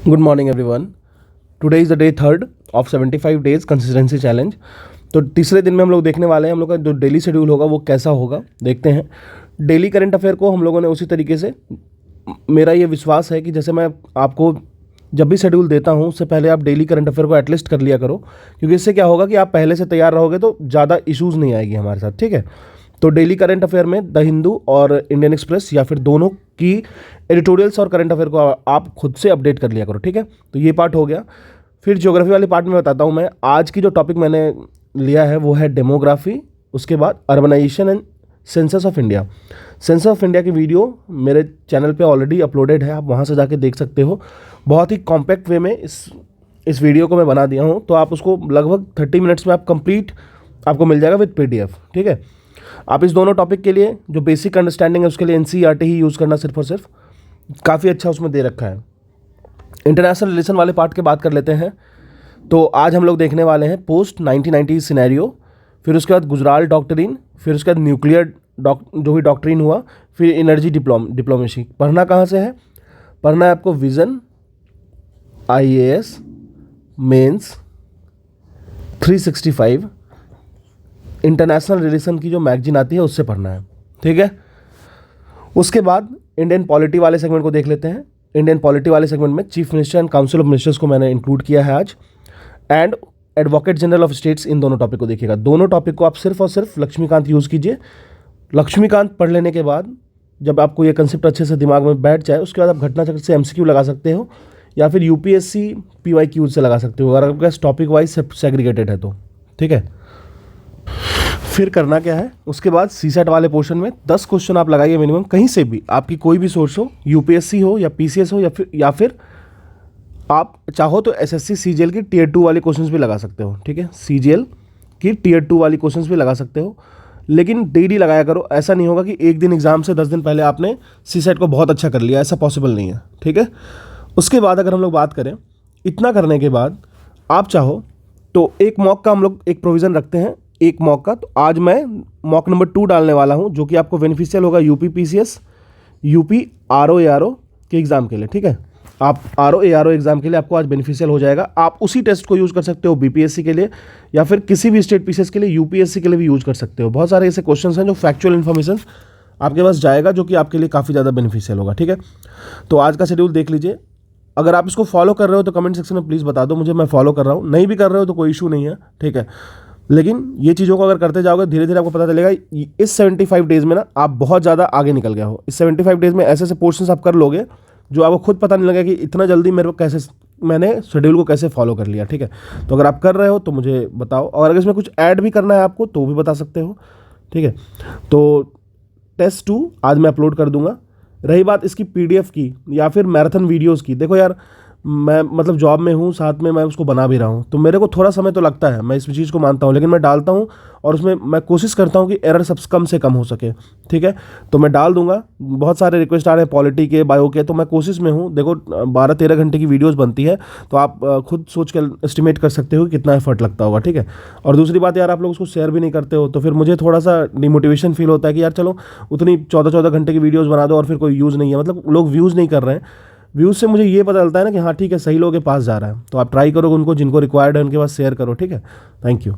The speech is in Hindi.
Good morning everyone. Today is the day third of 75 days consistency challenge. तो तीसरे दिन में हम लोग देखने वाले हैं हम लोग का जो डेली शेड्यूल होगा वो कैसा होगा। देखते हैं डेली करंट अफेयर को हम लोगों ने उसी तरीके से, मेरा ये विश्वास है कि जैसे मैं आपको जब भी शेड्यूल देता हूँ उससे पहले आप डेली करंट अफेयर को एटलीस्ट कर लिया करो, क्योंकि इससे क्या होगा कि आप पहले से तैयार रहोगे तो ज़्यादा इश्यूज़ नहीं आएगी हमारे साथ। ठीक है, तो डेली करंट अफेयर में द हिंदू और इंडियन एक्सप्रेस या फिर दोनों की एडिटोरियल्स और करंट अफेयर को आप खुद से अपडेट कर लिया करो। ठीक है, तो ये पार्ट हो गया। फिर ज्योग्राफी वाले पार्ट में बताता हूँ मैं। आज की जो टॉपिक मैंने लिया है वो है डेमोग्राफी, उसके बाद urbanisation and census of India. Census of India की वीडियो मेरे चैनल पे ऑलरेडी अपलोडेड है, आप वहाँ से जाके देख सकते हो। बहुत ही कॉम्पैक्ट वे में इस वीडियो को मैं बना दिया हूँ, तो आप उसको लगभग 30 मिनट्स में आप कंप्लीट आपको मिल जाएगा विद PDF। ठीक है, आप इस दोनों टॉपिक के लिए जो बेसिक अंडरस्टैंडिंग है उसके लिए NCERT ही यूज़ करना सिर्फ और सिर्फ, काफ़ी अच्छा उसमें दे रखा है। इंटरनेशनल रिलेशन वाले पार्ट के बात कर लेते हैं। तो आज हम लोग देखने वाले हैं पोस्ट 1990 सिनेरियो, फिर उसके बाद गुजराल डॉक्ट्रिन, फिर उसके बाद न्यूक्लियर जो भी डॉक्ट्रिन हुआ, फिर एनर्जी डिप्लोमेसी। पढ़ना कहाँ से है? पढ़ना है आपको Vision, IAS mains 365 international relation की जो मैगजीन आती है उससे पढ़ना है। ठीक है, उसके बाद इंडियन पॉलिटी वाले सेगमेंट को देख लेते हैं। इंडियन पॉलिटी वाले सेगमेंट में chief minister and council of ministers को मैंने इंक्लूड किया है आज, and advocate general of states. इन दोनों टॉपिक को देखिएगा। दोनों टॉपिक को आप सिर्फ और सिर्फ लक्ष्मीकांत यूज़ कीजिए। लक्ष्मीकांत पढ़ लेने के बाद जब आपको ये कंसेप्ट अच्छे से दिमाग में बैठ जाए, उसके बाद आप घटना चक्र से MCQ लगा सकते हो या फिर UPSC PYQ से लगा सकते हो, अगर आपके पास टॉपिक वाइज सेग्रीगेटेड है तो। ठीक है, फिर करना क्या है, उसके बाद CSAT वाले पोर्शन में 10 क्वेश्चन आप लगाइए मिनिमम, कहीं से भी, आपकी कोई भी सोर्स हो, UPSC हो या PCS हो या फिर आप चाहो तो SSC CGL की Tier 2 वाले क्वेश्चंस भी लगा सकते हो। ठीक है, CGL की Tier 2 वाली क्वेश्चंस भी लगा सकते हो, लेकिन डेली लगाया करो। ऐसा नहीं होगा कि एक दिन एग्जाम से 10 दिन पहले आपने CSAT को बहुत अच्छा कर लिया, ऐसा पॉसिबल नहीं है। ठीक है, उसके बाद अगर हम लोग बात करें, इतना करने के बाद आप चाहो तो एक मॉक का हम लोग एक प्रोविज़न रखते हैं, एक मॉक का। तो आज मैं मॉक नंबर 2 डालने वाला हूं, जो कि आपको बेनिफिशियल होगा UP PCS, UP RO ARO के एग्ज़ाम के लिए। ठीक है, आप RO ARO एग्ज़ाम के लिए आपको आज बेनिफिशियल हो जाएगा। आप उसी टेस्ट को यूज़ कर सकते हो BPSC के लिए, या फिर किसी भी स्टेट PCS के लिए, UPSC के लिए भी यूज़ कर सकते हो। बहुत सारे ऐसे क्वेश्चन हैं जो फैक्चुअल इन्फॉर्मेशन आपके पास जाएगा, जो कि आपके लिए काफ़ी ज़्यादा बेनिफिशियल होगा। ठीक है, तो आज का शेड्यूल देख लीजिए। अगर आप इसको फॉलो कर रहे हो तो कमेंट सेक्शन में प्लीज़ बता दो मुझे, मैं फॉलो कर रहा हूँ। नहीं भी कर रहे हो तो कोई इशू नहीं है। ठीक है, लेकिन ये चीज़ों को अगर करते जाओगे धीरे धीरे आपको पता चलेगा इस 75 डेज़ में ना आप बहुत ज़्यादा आगे निकल गया हो। इस 75 डेज़ में ऐसे ऐसे पोर्शंस आप कर लोगे जो आपको खुद पता नहीं लगेगा कि इतना जल्दी मैंने शेड्यूल को कैसे फॉलो कर लिया। ठीक है, तो अगर आप कर रहे हो तो मुझे बताओ, और अगर इसमें कुछ ऐड भी करना है आपको तो भी बता सकते हो। ठीक है, तो टेस्ट 2 आज मैं अपलोड कर दूंगा। रही बात इसकी PDF की या फिर मैराथन वीडियोज़ की, देखो यार मैं मतलब जॉब में हूँ, साथ में मैं उसको बना भी रहा हूँ, तो मेरे को थोड़ा समय तो लगता है, मैं इस चीज़ को मानता हूँ, लेकिन मैं डालता हूँ और उसमें मैं कोशिश करता हूँ कि एरर सब कम से कम हो सके। ठीक है, तो मैं डाल दूंगा। बहुत सारे रिक्वेस्ट आ रहे हैं पॉलिटी के, बायो के, तो मैं कोशिश में हूँ। देखो 12-13 घंटे की वीडियोज़ बनती है, तो आप खुद सोच कर एस्टिमेट कर सकते हो कितना एफर्ट लगता होगा। ठीक है, और दूसरी बात यार, आप लोग उसको शेयर भी नहीं करते हो, तो फिर मुझे थोड़ा सा डिमोटिवेशन फील होता है कि यार चलो उतनी 14-14 घंटे की वीडियोज़ बना दो और फिर कोई यूज़ नहीं है, मतलब लोग व्यूज़ नहीं कर रहे हैं। व्यूज़ से मुझे ये पता चलता है ना कि हाँ ठीक है, सही लोगों के पास जा रहा है, तो आप ट्राई करो उनको जिनको रिक्वायर्ड है उनके पास शेयर करो। ठीक है, थैंक यू।